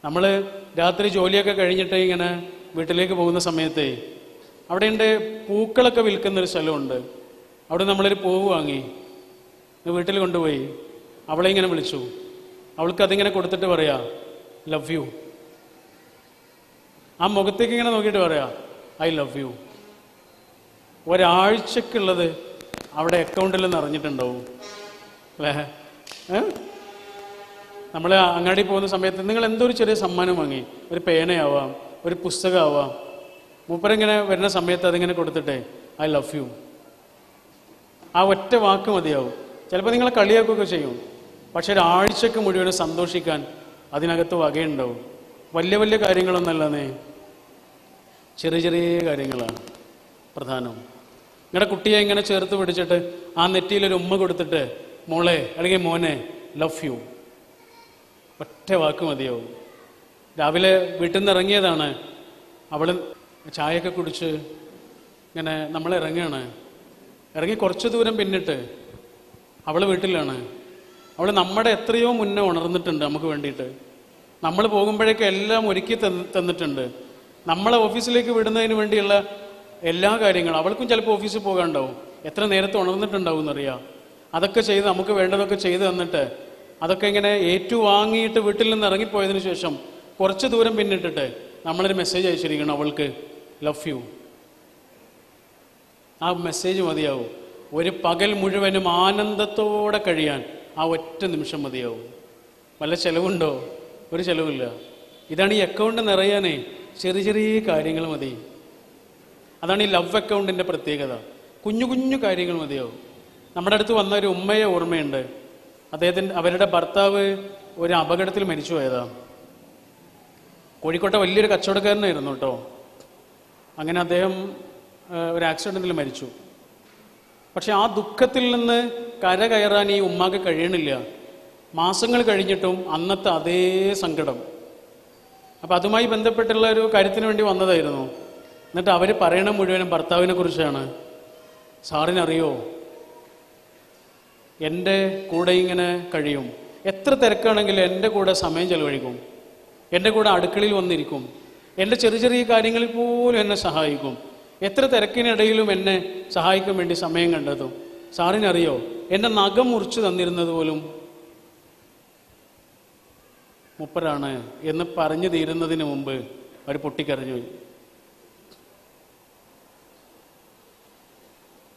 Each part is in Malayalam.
നമ്മൾ രാത്രി ജോലിയൊക്കെ കഴിഞ്ഞിട്ട് ഇങ്ങനെ വീട്ടിലേക്ക് പോകുന്ന സമയത്ത് അവിടെയുണ്ട് പൂക്കളൊക്കെ വിൽക്കുന്നൊരു സ്ഥലമുണ്ട്. അവിടെ നമ്മളൊരു പൂവ് വാങ്ങി വീട്ടിൽ കൊണ്ടുപോയി അവളെ ഇങ്ങനെ വിളിച്ചു. അവൾക്ക് അതിങ്ങനെ കൊടുത്തിട്ട് പറയാ ലവ് യു. ആ മുഖത്തേക്ക് ഇങ്ങനെ നോക്കിയിട്ട് പറയാ ഐ ലവ് യു. ഒരാഴ്ചക്കുള്ളത് അവിടെ അക്കൗണ്ടിൽ നിറഞ്ഞിട്ടുണ്ടാവും അല്ലേ? നമ്മൾ അങ്ങാടി പോകുന്ന സമയത്ത് നിങ്ങൾ എന്തോ ഒരു ചെറിയ സമ്മാനം വാങ്ങി, ഒരു പേനയാവാം, ഒരു പുസ്തകമാവാം, മൂപ്പരിങ്ങനെ വരുന്ന സമയത്ത് അതിങ്ങനെ കൊടുത്തിട്ടേ ഐ ലവ് യു. ആ ഒറ്റ വാക്ക് മതിയാവും. ചിലപ്പോൾ നിങ്ങളെ കളിയാക്കുകയൊക്കെ ചെയ്യും, പക്ഷെ ഒരാഴ്ചക്ക് മുഴുവൻ സന്തോഷിക്കാൻ അതിനകത്ത് വകയുണ്ടാവും. വലിയ വലിയ കാര്യങ്ങളൊന്നല്ലേ, ചെറിയ ചെറിയ കാര്യങ്ങളാണ് പ്രധാനം. നിങ്ങളുടെ കുട്ടിയെ ഇങ്ങനെ ചേർത്ത് പിടിച്ചിട്ട് ആ നെറ്റിയിലൊരു ഉമ്മ കൊടുത്തിട്ട് മോളെ അല്ലെങ്കിൽ മോനെ ലവ് യു, ഒറ്റ വാക്ക് മതിയാവും. രാവിലെ വീട്ടിൽ നിന്ന് ഇറങ്ങിയതാണ്, അവൾ ചായയൊക്കെ കുടിച്ച് ഇങ്ങനെ നമ്മൾ ഇറങ്ങി കുറച്ച് ദൂരം പിന്നിട്ട് അവൾ വീട്ടിലാണ്. അവൾ നമ്മുടെ എത്രയോ മുന്നേ ഉണർന്നിട്ടുണ്ട് നമുക്ക് വേണ്ടിയിട്ട്. നമ്മൾ പോകുമ്പോഴേക്കും എല്ലാം ഒരുക്കി തന്നിട്ടുണ്ട്. നമ്മളെ ഓഫീസിലേക്ക് വിടുന്നതിന് വേണ്ടിയുള്ള എല്ലാ കാര്യങ്ങളും. അവൾക്കും ചിലപ്പോൾ ഓഫീസിൽ പോകാനുണ്ടാവും, എത്ര നേരത്തെ ഉണർന്നിട്ടുണ്ടാവും എന്നറിയാം. അതൊക്കെ ചെയ്ത് നമുക്ക് വേണ്ടതൊക്കെ ചെയ്ത് തന്നിട്ട് അതൊക്കെ ഇങ്ങനെ ഏറ്റുവാങ്ങിയിട്ട് വീട്ടിൽ നിന്ന് ഇറങ്ങിപ്പോയതിനു ശേഷം കുറച്ച് ദൂരം പിന്നിട്ടിട്ട് നമ്മളൊരു മെസ്സേജ് അയച്ചിരിക്കണം അവൾക്ക് ലവ് യു. ആ മെസ്സേജ് മതിയാവും. ഒരു പകൽ മുഴുവനും ആനന്ദത്തോടെ കഴിയാൻ ആ ഒറ്റ നിമിഷം മതിയാവും. വല്ല ചിലവുണ്ടോ? ഒരു ചിലവില്ല. ഇതാണ് ഈ അക്കൗണ്ട് നിറയാനേ ചെറിയ ചെറിയ കാര്യങ്ങൾ മതി. അതാണ് ഈ ലവ് അക്കൗണ്ടിൻ്റെ പ്രത്യേകത. കുഞ്ഞു കുഞ്ഞു കാര്യങ്ങൾ മതിയാവും. നമ്മുടെ അടുത്ത് വന്ന ഒരു ഉമ്മയെ ഓർമ്മയുണ്ട്. അവരുടെ ഭർത്താവ് ഒരു അപകടത്തിൽ മരിച്ചു പോയതാണ്. കോഴിക്കോട്ടെ വലിയൊരു കച്ചവടക്കാരനായിരുന്നു കേട്ടോ. അങ്ങനെ അദ്ദേഹം ഒരു ആക്സിഡൻറ്റിൽ മരിച്ചു. പക്ഷെ ആ ദുഃഖത്തിൽ നിന്ന് കരകയറാൻ ഈ ഉമ്മാക്ക് കഴിയണില്ല. മാസങ്ങൾ കഴിഞ്ഞിട്ടും അന്നത്തെ അതേ സങ്കടം. അപ്പം അതുമായി ബന്ധപ്പെട്ടുള്ള ഒരു കാര്യത്തിന് വേണ്ടി വന്നതായിരുന്നു. എന്നിട്ട് അവർ പറയണ മുഴുവനും ഭർത്താവിനെ കുറിച്ചാണ്. സാറിനറിയോ, എൻ്റെ കൂടെ ഇങ്ങനെ കഴിയും, എത്ര തിരക്കാണെങ്കിലും എൻ്റെ കൂടെ സമയം ചെലവഴിക്കും, എൻ്റെ കൂടെ അടുക്കളയിൽ വന്നിരിക്കും, എൻ്റെ ചെറിയ ചെറിയ കാര്യങ്ങളിൽ പോലും എന്നെ സഹായിക്കും, എത്ര തിരക്കിനിടയിലും എന്നെ സഹായിക്കാൻ വേണ്ടി സമയം കണ്ടെത്തും. സാറിനറിയോ, എൻ്റെ നഖം മുറിച്ച് തന്നിരുന്നത് പോലും മൂപ്പരാണ് എന്ന് പറഞ്ഞു തീരുന്നതിന് മുമ്പ് അവർ പൊട്ടിക്കരഞ്ഞു.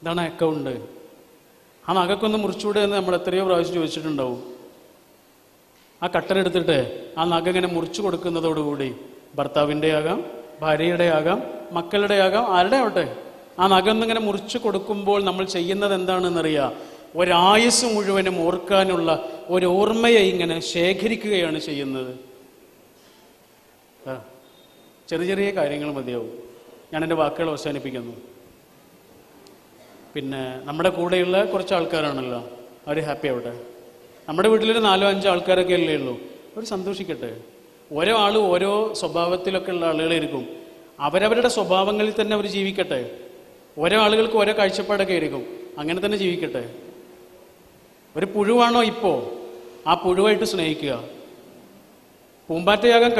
ഇതാണ് അക്കൗണ്ട്. ആ നഖക്കൊന്ന് മുറിച്ചുകൂടെ എന്ന് നമ്മൾ എത്രയോ പ്രാവശ്യം ചോദിച്ചിട്ടുണ്ടാവും. ആ കട്ടനെടുത്തിട്ട് ആ നഖം ഇങ്ങനെ മുറിച്ചു കൊടുക്കുന്നതോടുകൂടി ഭർത്താവിൻ്റെ ആകാം, ഭാര്യയുടെ ആകാം, മക്കളുടെ ആകാം, ആരുടെ ആവട്ടെ, ആ നഖം ഇങ്ങനെ മുറിച്ചു കൊടുക്കുമ്പോൾ നമ്മൾ ചെയ്യുന്നത് എന്താണെന്നറിയാം? ഒരായുസ് മുഴുവനും ഓർക്കാനുള്ള ഒരു ഓർമ്മയെ ഇങ്ങനെ ശേഖരിക്കുകയാണ് ചെയ്യുന്നത്. ചെറിയ ചെറിയ കാര്യങ്ങൾ മതിയാവും. ഞാൻ എൻ്റെ വാക്കുകൾ അവസാനിപ്പിക്കുന്നു. പിന്നെ നമ്മുടെ കൂടെയുള്ള കുറച്ച് ആൾക്കാരാണല്ലോ, അവർ ഹാപ്പി ആവട്ടെ. നമ്മുടെ വീട്ടിലൊരു 4-5 ആൾക്കാരൊക്കെ അല്ലേ ഉള്ളൂ, അവർ സന്തോഷിക്കട്ടെ. ഓരോ ആളും ഓരോ സ്വഭാവത്തിലൊക്കെ ഉള്ള ആളുകളായിരിക്കും. അവരവരുടെ സ്വഭാവങ്ങളിൽ തന്നെ അവർ ജീവിക്കട്ടെ. ഓരോ ആളുകൾക്ക് ഓരോ കാഴ്ചപ്പാടൊക്കെ ആയിരിക്കും, അങ്ങനെ തന്നെ ജീവിക്കട്ടെ. ഒരു പുഴുവാണോ ഇപ്പോൾ, ആ പുഴുവായിട്ട് സ്നേഹിക്കുക. പൂമ്പാറ്റയാകാൻ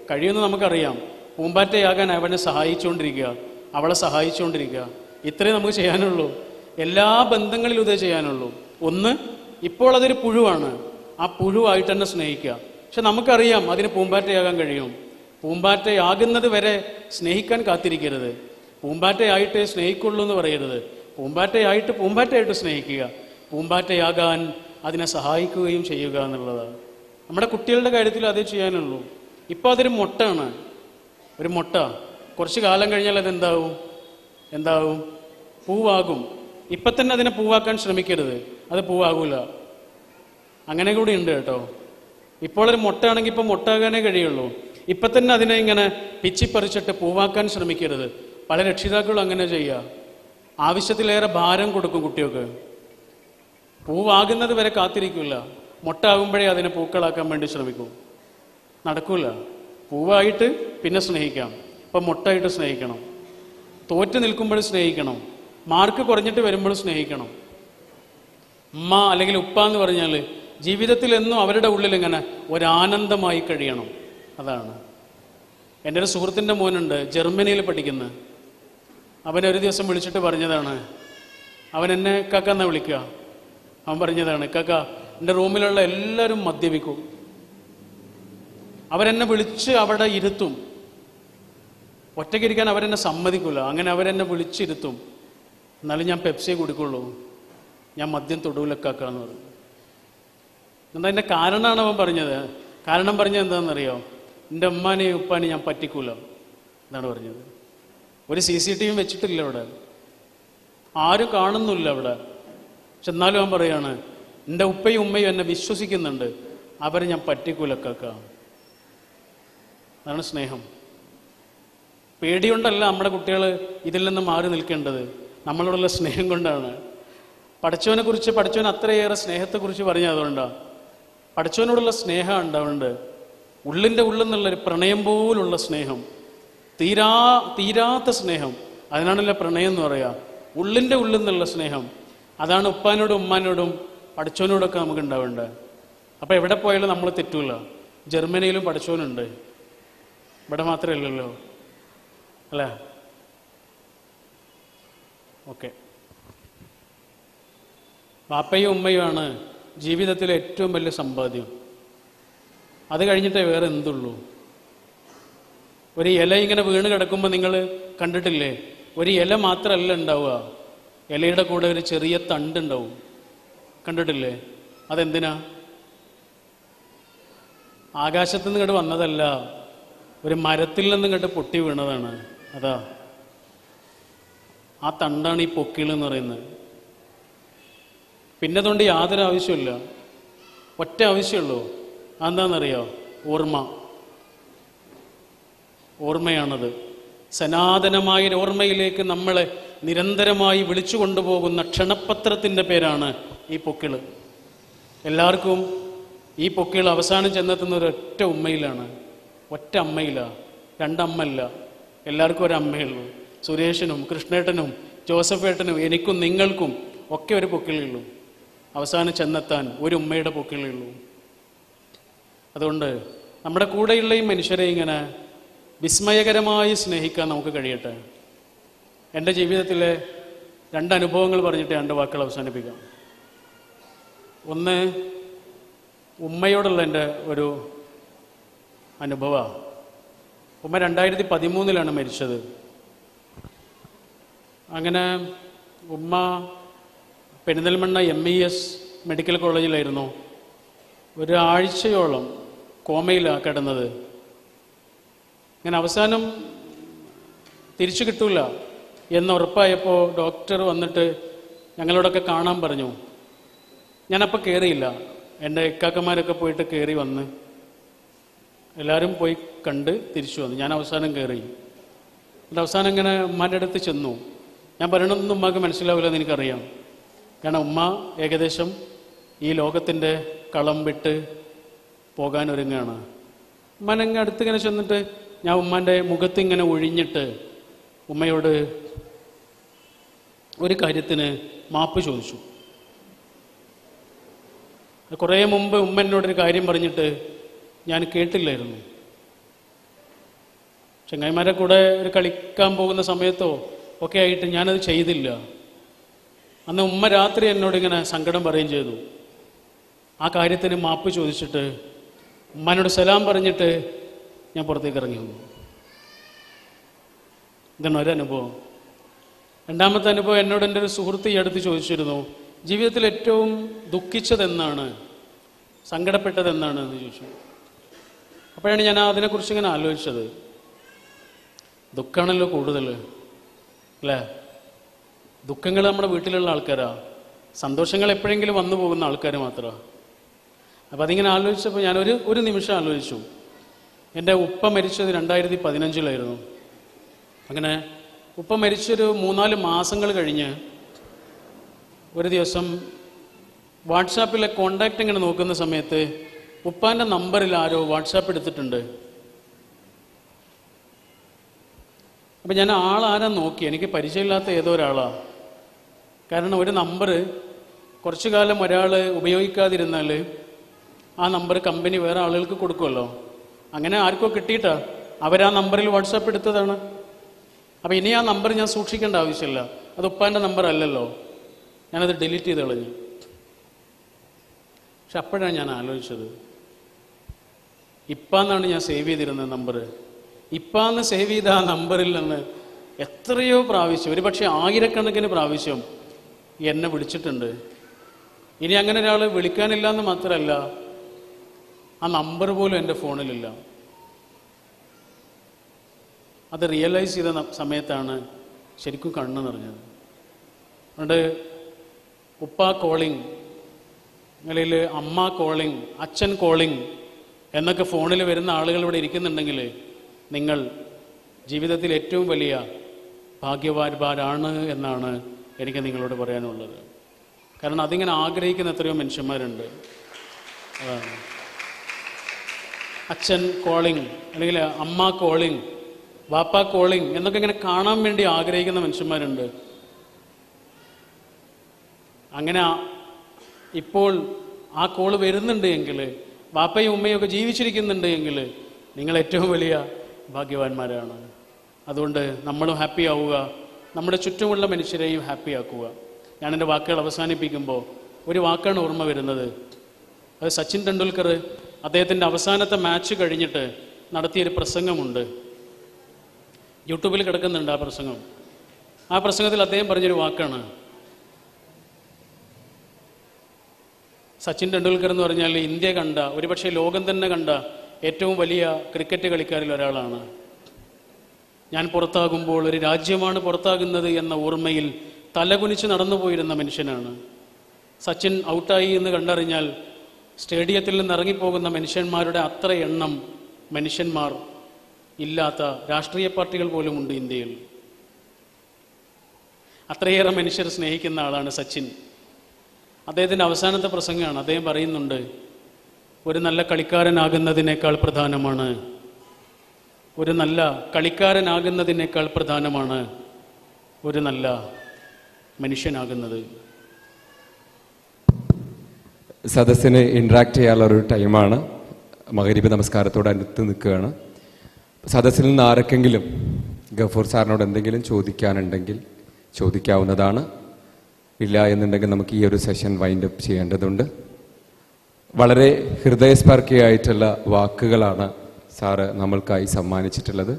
കഴിയുമെന്ന് നമുക്കറിയാം. പൂമ്പാറ്റയാകാൻ അവനെ സഹായിച്ചുകൊണ്ടിരിക്കുക, അവളെ സഹായിച്ചുകൊണ്ടിരിക്കുക. ഇത്രയും നമുക്ക് ചെയ്യാനുള്ളൂ. എല്ലാ ബന്ധങ്ങളിലും ഇതേ ചെയ്യാനുള്ളൂ. ഒന്ന്, ഇപ്പോൾ അതൊരു പുഴുവാണ്, ആ പുഴുവായിട്ട് തന്നെ സ്നേഹിക്കുക. പക്ഷെ നമുക്കറിയാം അതിന് പൂമ്പാറ്റയാകാൻ കഴിയും. പൂമ്പാറ്റയാകുന്നത് വരെ സ്നേഹിക്കാൻ കാത്തിരിക്കരുത്. പൂമ്പാറ്റയായിട്ട് സ്നേഹിക്കുള്ളൂ എന്ന് പറയരുത്. പൂമ്പാറ്റയായിട്ട് സ്നേഹിക്കുക. പൂമ്പാറ്റയാകാൻ അതിനെ സഹായിക്കുകയും ചെയ്യുക എന്നുള്ളതാണ്. നമ്മുടെ കുട്ടികളുടെ കാര്യത്തിൽ അതേ ചെയ്യാനുള്ളൂ. ഇപ്പോൾ അതൊരു മൊട്ടാണ്, ഒരു മൊട്ട. കുറച്ച് കാലം കഴിഞ്ഞാൽ എന്താവും? പൂവാകും. ഇപ്പം തന്നെ അതിനെ പൂവാക്കാൻ ശ്രമിക്കരുത്, അത് പൂവാകൂല. അങ്ങനെ കൂടി ഉണ്ട് കേട്ടോ. ഇപ്പോൾ ഒരു മൊട്ടാണെങ്കിൽ ഇപ്പം മൊട്ടാകാനേ കഴിയുള്ളൂ. ഇപ്പം തന്നെ അതിനെ ഇങ്ങനെ പിച്ചിപ്പറിച്ചിട്ട് പൂവാക്കാൻ ശ്രമിക്കരുത്. പല രക്ഷിതാക്കളും അങ്ങനെ ചെയ്യുക. ആവശ്യത്തിലേറെ ഭാരം കൊടുക്കും കുട്ടികൾക്ക്. പൂവാകുന്നത് വരെ കാത്തിരിക്കില്ല, മൊട്ടാകുമ്പോഴേ അതിനെ പൂക്കളാക്കാൻ വേണ്ടി ശ്രമിക്കും. നടക്കൂല. പൂവായിട്ട് പിന്നെ സ്നേഹിക്കാം, ഇപ്പം മൊട്ടായിട്ട് സ്നേഹിക്കണം. തോറ്റ് നിൽക്കുമ്പോൾ സ്നേഹിക്കണം, മാർക്ക് കുറഞ്ഞിട്ട് വരുമ്പോൾ സ്നേഹിക്കണം. ഉമ്മ അല്ലെങ്കിൽ ഉപ്പ എന്ന് പറഞ്ഞാൽ ജീവിതത്തിൽ എന്നും അവരുടെ ഉള്ളിൽ ഇങ്ങനെ ഒരാനന്ദമായി കഴിയണം. അതാണ്. എൻ്റെ ഒരു സുഹൃത്തിൻ്റെ മോനുണ്ട്, ജർമ്മനിയിൽ പഠിക്കുന്ന. അവനൊരു ദിവസം വിളിച്ചിട്ട് പറഞ്ഞതാണ്, അവൻ എന്നെ കാക്ക എന്നാ വിളിക്കുക. അവൻ പറഞ്ഞതാണ്, കാക്ക എൻ്റെ റൂമിലുള്ള എല്ലാവരും മദ്യപിക്കും, അവരെന്നെ വിളിച്ച് അവിടെ ഇരുത്തും, ഒറ്റയ്ക്കിരിക്കാൻ അവരെന്നെ സമ്മതിക്കില്ല, അങ്ങനെ അവരെന്നെ വിളിച്ചിരുത്തും, എന്നാലും ഞാൻ പെപ്സിയെ കുടിക്കുള്ളൂ, ഞാൻ മദ്യം തൊടൂല കാക്ക എന്ന് പറഞ്ഞു. എന്താ അതിൻ്റെ കാരണമാണ് അവൻ പറഞ്ഞത്. കാരണം പറഞ്ഞത് എന്താണെന്നറിയോ? എൻ്റെ ഉമ്മാനെയും ഉപ്പാനെയും ഞാൻ പറ്റിക്കൂല എന്നാണ് പറഞ്ഞത്. ഒരു CCTV വെച്ചിട്ടില്ല അവിടെ, ആരും കാണുന്നില്ല അവിടെ. പക്ഷെ എന്നാലും അവൻ പറയാണ്, എൻ്റെ ഉപ്പയും ഉമ്മയും എന്നെ വിശ്വസിക്കുന്നുണ്ട്, അവരെ ഞാൻ പറ്റിക്കൂല കാക്ക. അതാണ് സ്നേഹം. പേടികൊണ്ടല്ല നമ്മുടെ കുട്ടികൾ ഇതിൽ നിന്ന് മാറി നിൽക്കേണ്ടത്, നമ്മളോടുള്ള സ്നേഹം കൊണ്ടാണ്. പഠിച്ചവനെ കുറിച്ച്, പഠിച്ചവൻ അത്രയേറെ സ്നേഹത്തെക്കുറിച്ച് പറഞ്ഞത് അതുകൊണ്ടാണ്. പഠിച്ചവനോടുള്ള സ്നേഹം ഉണ്ടാവുന്നുണ്ട്, ഉള്ളിൻ്റെ ഉള്ളിൽ നിന്നുള്ളൊരു പ്രണയം പോലുള്ള സ്നേഹം, തീരാത്ത സ്നേഹം. അതിനാണല്ലോ പ്രണയം എന്ന് പറയാം, ഉള്ളിൻ്റെ ഉള്ളിൽ നിന്നുള്ള സ്നേഹം. അതാണ് ഉപ്പാനോടും ഉമ്മാനോടും പഠിച്ചവനോടൊക്കെ നമുക്ക് ഉണ്ടാവേണ്ടത്. അപ്പോൾ എവിടെ പോയാലും നമ്മൾ തെറ്റൂല. ജർമ്മനിയിലും പഠിച്ചവനുണ്ട്, ഇവിടെ മാത്രമല്ലല്ലോ അല്ലേ? ഓക്കെ. വാപ്പയും ഉമ്മയുമാണ് ജീവിതത്തിലെ ഏറ്റവും വലിയ സമ്പാദ്യം. അത് കഴിഞ്ഞിട്ടേ വേറെ എന്തുള്ളൂ. ഒരു ഇല ഇങ്ങനെ വീണ് കിടക്കുമ്പോൾ നിങ്ങൾ കണ്ടിട്ടില്ലേ? ഒരു ഇല മാത്രമല്ല ഉണ്ടാവുക, ഇലയുടെ കൂടെ ഒരു ചെറിയ തണ്ടുണ്ടാവും, കണ്ടിട്ടില്ലേ? അതെന്തിനാ? ആകാശത്ത് നിന്ന് ഇങ്ങോട്ട് വന്നതല്ല, ഒരു മരത്തിൽ നിന്ന് ഇങ്ങോട്ട് പൊട്ടി വീണതാണ്. അതാ ആ തണ്ടാണ് ഈ പൊക്കിൾ എന്ന് പറയുന്നത്. പിന്നെ അതുകൊണ്ട് യാതൊരു ആവശ്യമില്ല, ഒറ്റ ആവശ്യമുള്ളൂ. അതെന്താണെന്നറിയോ? ഓർമ്മയാണത്. സനാതനമായ ഓർമ്മയിലേക്ക് നമ്മളെ നിരന്തരമായി വിളിച്ചു കൊണ്ടുപോകുന്ന ക്ഷണപത്രത്തിൻ്റെ പേരാണ് ഈ പൊക്കിള്. എല്ലാവർക്കും ഈ പൊക്കിൾ അവസാനം ചെന്നെത്തുന്ന ഒരൊറ്റ ഉമ്മയിലാണ്, ഒറ്റ അമ്മയില്ല, രണ്ടമ്മല്ല, എല്ലാവർക്കും ഒരമ്മയുള്ളൂ. സുരേഷിനും കൃഷ്ണേട്ടനും ജോസഫേട്ടനും എനിക്കും നിങ്ങൾക്കും ഒക്കെ ഒരു പൊക്കിളുള്ളൂ. അവസാനം ചെന്നെത്താൻ ഒരു ഉമ്മയുടെ പൊക്കിളുള്ളൂ. അതുകൊണ്ട് നമ്മുടെ കൂടെയുള്ള ഈ മനുഷ്യരെ ഇങ്ങനെ വിസ്മയകരമായി സ്നേഹിക്കാൻ നമുക്ക് കഴിയട്ടെ. എൻ്റെ ജീവിതത്തിലെ 2 അനുഭവങ്ങൾ പറഞ്ഞിട്ട് 2 വാക്കുകൾ അവസാനിപ്പിക്കാം. ഒന്ന്, ഉമ്മയോടുള്ള എൻ്റെ ഒരു അനുഭവമാണ്. ഉമ്മ 2013 മരിച്ചത്. അങ്ങനെ ഉമ്മ പെരിന്തൽമണ്ണ MES മെഡിക്കൽ കോളേജിലായിരുന്നു. ഒരാഴ്ചയോളം കോമയിലാണ് കിടന്നത്. അങ്ങനെ അവസാനം തിരിച്ചു കിട്ടൂല എന്നുറപ്പായപ്പോൾ ഡോക്ടർ വന്നിട്ട് ഞങ്ങളോടൊക്കെ കാണാൻ പറഞ്ഞു. ഞാനപ്പോൾ കയറിയില്ല, എൻ്റെ ഇക്കാക്കന്മാരൊക്കെ പോയിട്ട് കയറി വന്ന് എല്ലാവരും പോയി കണ്ട് തിരിച്ചു വന്നു. ഞാൻ അവസാനം കയറി. എന്നിട്ട് അവസാനം ഇങ്ങനെ ഉമ്മാൻ്റെ അടുത്ത് ചെന്നു. ഞാൻ പറയണമെന്നൊന്നും ഉമ്മാക്ക് മനസ്സിലാവില്ലെന്ന് എനിക്കറിയാം. കാരണം ഉമ്മ ഏകദേശം ഈ ലോകത്തിൻ്റെ കളം വിട്ട് പോകാൻ ഒരുങ്ങുകയാണ്. ഉമ്മാനങ്ങ് അടുത്തിങ്ങനെ ചെന്നിട്ട് ഞാൻ ഉമ്മാൻ്റെ മുഖത്തിങ്ങനെ ഒഴിഞ്ഞിട്ട് ഉമ്മയോട് ഒരു കാര്യത്തിന് മാപ്പ് ചോദിച്ചു. കുറേ മുമ്പ് ഉമ്മ എന്നോടൊരു കാര്യം പറഞ്ഞിട്ട് ഞാൻ കേട്ടില്ലായിരുന്നു. ചങ്ങായിമാരെ കൂടെ ഒരു കളിക്കാൻ പോകുന്ന സമയത്തോ ഒക്കെ ആയിട്ട് ഞാനത് ചെയ്തില്ല. അന്ന് ഉമ്മ രാത്രി എന്നോടിങ്ങനെ സങ്കടം പറയുകയും ചെയ്തു. ആ കാര്യത്തിന് മാപ്പ് ചോദിച്ചിട്ട് ഉമ്മാനോട് സലാം പറഞ്ഞിട്ട് ഞാൻ പുറത്തേക്ക് ഇറങ്ങി വന്നു. ഇതാണ് ഒരനുഭവം. രണ്ടാമത്തെ അനുഭവം, എന്നോട് എൻ്റെ ഒരു സുഹൃത്ത് ഈ അടുത്ത് ചോദിച്ചിരുന്നു, ജീവിതത്തിൽ ഏറ്റവും ദുഃഖിച്ചതെന്നാണ്, സങ്കടപ്പെട്ടതെന്നാണ് എന്ന് ചോദിച്ചു. അപ്പോഴാണ് ഞാൻ അതിനെക്കുറിച്ച് ഇങ്ങനെ ആലോചിച്ചത്. ദുഃഖമാണല്ലോ കൂടുതൽ അല്ലേ? ദുഃഖങ്ങൾ നമ്മുടെ വീട്ടിലുള്ള ആൾക്കാരാ, സന്തോഷങ്ങൾ എപ്പോഴെങ്കിലും വന്നു പോകുന്ന ആൾക്കാർ മാത്രമാണ്. അപ്പം അതിങ്ങനെ ആലോചിച്ചപ്പോൾ ഞാൻ ഒരു നിമിഷം ആലോചിച്ചു. എൻ്റെ ഉപ്പ മരിച്ചത് 2015 അങ്ങനെ ഉപ്പ മരിച്ചൊരു 3-4 മാസങ്ങൾ കഴിഞ്ഞ് ഒരു ദിവസം വാട്സാപ്പിലെ കോണ്ടാക്റ്റ് ഇങ്ങനെ നോക്കുന്ന സമയത്ത് ഉപ്പാൻ്റെ നമ്പറിൽ ആരോ വാട്സാപ്പ് എടുത്തിട്ടുണ്ട്. അപ്പം ഞാൻ ആളാരാ നോക്കി, എനിക്ക് പരിചയമില്ലാത്ത ഏതോ ഒരാളാണ്. കാരണം ഒരു നമ്പർ കുറച്ചു കാലം ഒരാൾ ഉപയോഗിക്കാതിരുന്നാൽ ആ നമ്പർ കമ്പനി വേറെ ആളുകൾക്ക് കൊടുക്കുമല്ലോ. അങ്ങനെ ആർക്കോ കിട്ടിയിട്ടാ അവരാ നമ്പറിൽ വാട്സാപ്പ് എടുത്തതാണ്. അപ്പം ഇനി ആ നമ്പർ ഞാൻ സൂക്ഷിക്കേണ്ട ആവശ്യമില്ല, അത് ഉപ്പാൻ്റെ നമ്പർ അല്ലല്ലോ, ഞാനത് ഡിലീറ്റ് ചെയ്ത് കളഞ്ഞു. പക്ഷെ അപ്പോഴാണ് ഞാൻ ആലോചിച്ചത്, ഇപ്പാന്നാണ് ഞാൻ സേവ് ചെയ്തിരുന്നത് നമ്പർ. ഇപ്പാന്ന് സേവ് ചെയ്ത ആ നമ്പറിൽ നിന്ന് എത്രയോ പ്രാവശ്യം, ഒരു പക്ഷേ ആയിരക്കണക്കിന് പ്രാവശ്യം എന്നെ വിളിച്ചിട്ടുണ്ട്. ഇനി അങ്ങനെ ഒരാൾ വിളിക്കാനില്ല എന്ന് മാത്രമല്ല, ആ നമ്പർ പോലും എൻ്റെ ഫോണിലില്ല. അത് റിയലൈസ് ചെയ്ത സമയത്താണ് ശരിക്കും കണ്ണ് നിറഞ്ഞത്. അതുകൊണ്ട് ഉപ്പ കോളിംഗ്, അല്ലെങ്കിൽ അമ്മ കോളിംഗ്, അച്ഛൻ കോളിംഗ് എന്നൊക്കെ ഫോണിൽ വരുന്ന ആളുകൾ ഇവിടെ ഇരിക്കുന്നുണ്ടെങ്കിൽ നിങ്ങൾ ജീവിതത്തിൽ ഏറ്റവും വലിയ ഭാഗ്യവാന്മാരാണ് എന്നാണ് എനിക്ക് നിങ്ങളോട് പറയാനുള്ളത്. കാരണം അതിങ്ങനെ ആഗ്രഹിക്കുന്ന എത്രയോ മനുഷ്യന്മാരുണ്ട്. അച്ഛൻ കോളിംഗ്, അല്ലെങ്കിൽ അമ്മ കോളിംഗ്, വാപ്പ കോളിംഗ് എന്നൊക്കെ ഇങ്ങനെ കാണാൻ വേണ്ടി ആഗ്രഹിക്കുന്ന മനുഷ്യന്മാരുണ്ട്. അങ്ങനെ ഇപ്പോൾ ആ കോള് വരുന്നുണ്ട് എങ്കിൽ, വാപ്പയും ഉമ്മയും ഒക്കെ ജീവിച്ചിരിക്കുന്നുണ്ട് എങ്കിൽ നിങ്ങൾ ഏറ്റവും വലിയ ഭാഗ്യവാന്മാരാണ്. അതുകൊണ്ട് നമ്മളും ഹാപ്പി ആവുക, നമ്മുടെ ചുറ്റുമുള്ള മനുഷ്യരെയും ഹാപ്പി ആക്കുക. ഞാൻ എൻ്റെ വാക്കുകൾ അവസാനിപ്പിക്കുമ്പോൾ ഒരു വാക്കാണ് ഓർമ്മ വരുന്നത്. അത് സച്ചിൻ ടെണ്ടുൽക്കർ അദ്ദേഹത്തിൻ്റെ അവസാനത്തെ മാച്ച് കഴിഞ്ഞിട്ട് നടത്തിയൊരു പ്രസംഗമുണ്ട്. യൂട്യൂബിൽ കിടക്കുന്നുണ്ട് ആ പ്രസംഗം. ആ പ്രസംഗത്തിൽ അദ്ദേഹം പറഞ്ഞൊരു വാക്കാണ്, സച്ചിൻ ടെണ്ടുൽക്കർ എന്ന് പറഞ്ഞാൽ ഇന്ത്യ കണ്ട, ഒരുപക്ഷെ ലോകം തന്നെ കണ്ട ഏറ്റവും വലിയ ക്രിക്കറ്റ് കളിക്കാരിൽ ഒരാളാണ്. ഞാൻ പുറത്താകുമ്പോൾ ഒരു രാജ്യമാണ് പുറത്താകുന്നത് എന്ന ഓർമ്മയിൽ തലകുനിച്ച് നടന്നു പോയിരുന്ന മനുഷ്യനാണ്. സച്ചിൻ ഔട്ടായി എന്ന് കണ്ടറിഞ്ഞാൽ സ്റ്റേഡിയത്തിൽ നിന്ന് ഇറങ്ങിപ്പോകുന്ന മനുഷ്യന്മാരുടെ അത്ര എണ്ണം മനുഷ്യന്മാർ ഇല്ലാത്ത രാഷ്ട്രീയ പാർട്ടികൾ പോലും ഉണ്ട് ഇന്ത്യയിൽ. അത്രയേറെ മനുഷ്യർ സ്നേഹിക്കുന്ന ആളാണ് സച്ചിൻ. അദ്ദേഹത്തിൻ്റെ അവസാനത്തെ പ്രസംഗമാണ്. അദ്ദേഹം പറയുന്നുണ്ട്, ഒരു നല്ല കളിക്കാരനാകുന്നതിനേക്കാൾ പ്രധാനമാണ്, ഒരു നല്ല കളിക്കാരനാകുന്നതിനേക്കാൾ പ്രധാനമാണ് ഒരു നല്ല മനുഷ്യനാകുന്നത്. സദസ്സിന് ഇൻട്രാക്ട് ചെയ്യാനുള്ളൊരു ടൈമാണ്. മഗ്‌രിബ് നമസ്കാരത്തോട് അടുത്ത് നിൽക്കുകയാണ്. സദസ്സിൽ നിന്ന് ആർക്കെങ്കിലും ഗഫൂർ സാറിനോട് എന്തെങ്കിലും ചോദിക്കാനുണ്ടെങ്കിൽ ചോദിക്കാവുന്നതാണ്. ഇല്ല എന്നുണ്ടെങ്കിൽ നമുക്ക് ഈ ഒരു സെഷൻ വൈൻഡ് അപ്പ് ചെയ്യേണ്ടതുണ്ട്. വളരെ ഹൃദയസ്പർശിയായിട്ടുള്ള വാക്കുകളാണ് സാറ് നമ്മൾക്കായി സമ്മാനിച്ചിട്ടുള്ളത്.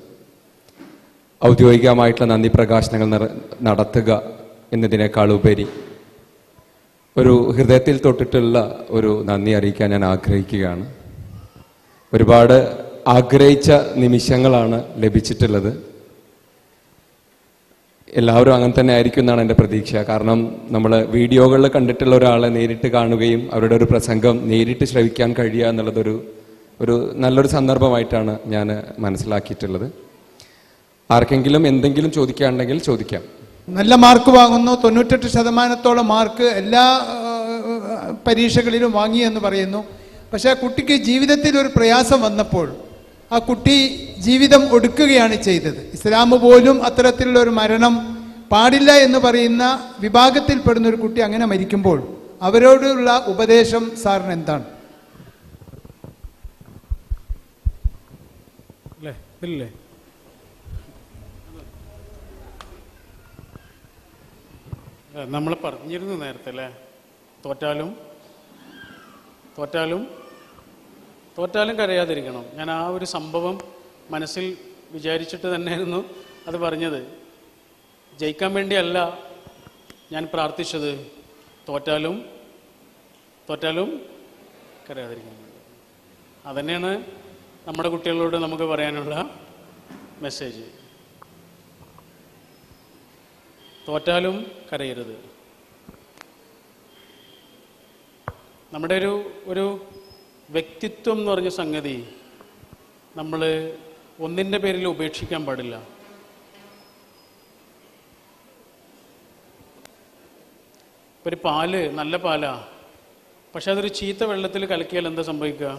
ഔദ്യോഗികമായിട്ടുള്ള നന്ദി പ്രകാശനങ്ങൾ നടത്തുക എന്നതിനേക്കാൾ ഉപരി ഒരു ഹൃദയത്തിൽ തൊട്ടിട്ടുള്ള ഒരു നന്ദി അറിയിക്കാൻ ഞാൻ ആഗ്രഹിക്കുകയാണ്. ഒരുപാട് ആഗ്രഹിച്ച നിമിഷങ്ങളാണ് ലഭിച്ചിട്ടുള്ളത്. എല്ലാവരും അങ്ങനെ തന്നെ ആയിരിക്കും എന്നാണ് എൻ്റെ പ്രതീക്ഷ. കാരണം നമ്മൾ വീഡിയോകളിൽ കണ്ടിട്ടുള്ള ഒരാളെ നേരിട്ട് കാണുകയും അവരുടെ ഒരു പ്രസംഗം നേരിട്ട് ശ്രവിക്കാൻ കഴിയുക എന്നുള്ളതൊരു നല്ലൊരു സന്ദർഭമായിട്ടാണ് ഞാൻ മനസ്സിലാക്കിയിട്ടുള്ളത്. ആർക്കെങ്കിലും എന്തെങ്കിലും ചോദിക്കാനുണ്ടെങ്കിൽ ചോദിക്കാം. നല്ല മാർക്ക് വാങ്ങുന്നു, 98% മാർക്ക് എല്ലാ പരീക്ഷകളിലും വാങ്ങി എന്ന് പറയുന്നു. പക്ഷേ ആ കുട്ടിക്ക് ജീവിതത്തിൽ ഒരു പ്രയാസം വന്നപ്പോൾ ആ കുട്ടി ജീവിതം ഒടുക്കുകയാണ് ചെയ്തത്. ഇസ്ലാം പോലും അത്തരത്തിലുള്ള ഒരു മരണം പാടില്ല എന്ന് പറയുന്ന വിഭാഗത്തിൽപ്പെടുന്ന ഒരു കുട്ടി അങ്ങനെ മരിക്കുമ്പോൾ അവരോടുള്ള ഉപദേശം സാറിന് എന്താണ്? നമ്മൾ പറഞ്ഞിരുന്നു നേരത്തെ അല്ലേ, തോറ്റാലും കരയാതിരിക്കണം. ഞാൻ ആ ഒരു സംഭവം മനസ്സിൽ വിചാരിച്ചിട്ട് തന്നെയായിരുന്നു അത് പറഞ്ഞത്. ജയിക്കാൻ വേണ്ടിയല്ല ഞാൻ പ്രാർത്ഥിച്ചത്, തോറ്റാലും കരയാതിരിക്കണം. അതന്നെയാണ് നമ്മുടെ കുട്ടികളോട് നമുക്ക് പറയാനുള്ള മെസ്സേജ്. തോറ്റാലും കരയരുത്. നമ്മുടെ ഒരു വ്യക്തിത്വം എന്ന് പറഞ്ഞ സംഗതി നമ്മൾ ഒന്നിൻ്റെ പേരിൽ ഉപേക്ഷിക്കാൻ പാടില്ല. ഒരു പാല് നല്ല പാലാ, പക്ഷെ അതൊരു ചീത്ത വെള്ളത്തിൽ കലക്കിയാൽ എന്താ സംഭവിക്കുക?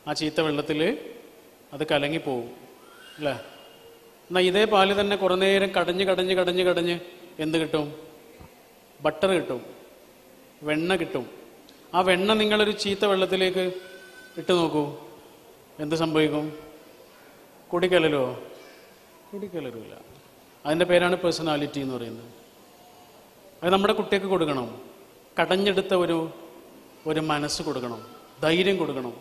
ആ ചീത്ത വെള്ളത്തിൽ അത് കലങ്ങിപ്പോവും അല്ലേ? എന്നാൽ ഇതേ പാല് തന്നെ കുറേ നേരം കടഞ്ഞ് എന്ത് കിട്ടും? ബട്ടർ കിട്ടും, വെണ്ണ കിട്ടും. ആ വെണ്ണ നിങ്ങളൊരു ചീത്ത വെള്ളത്തിലേക്ക് ഇട്ട് നോക്കൂ, എന്ത് സംഭവിക്കും? കുടിക്കലരോ? കുടിക്കലരില്ല. അതിൻ്റെ പേരാണ് പേഴ്സണാലിറ്റി എന്ന് പറയുന്നത്. അത് നമ്മുടെ കുട്ടിക്ക് കൊടുക്കണം. കടഞ്ഞെടുത്ത ഒരു മനസ്സ് കൊടുക്കണം, ധൈര്യം കൊടുക്കണം.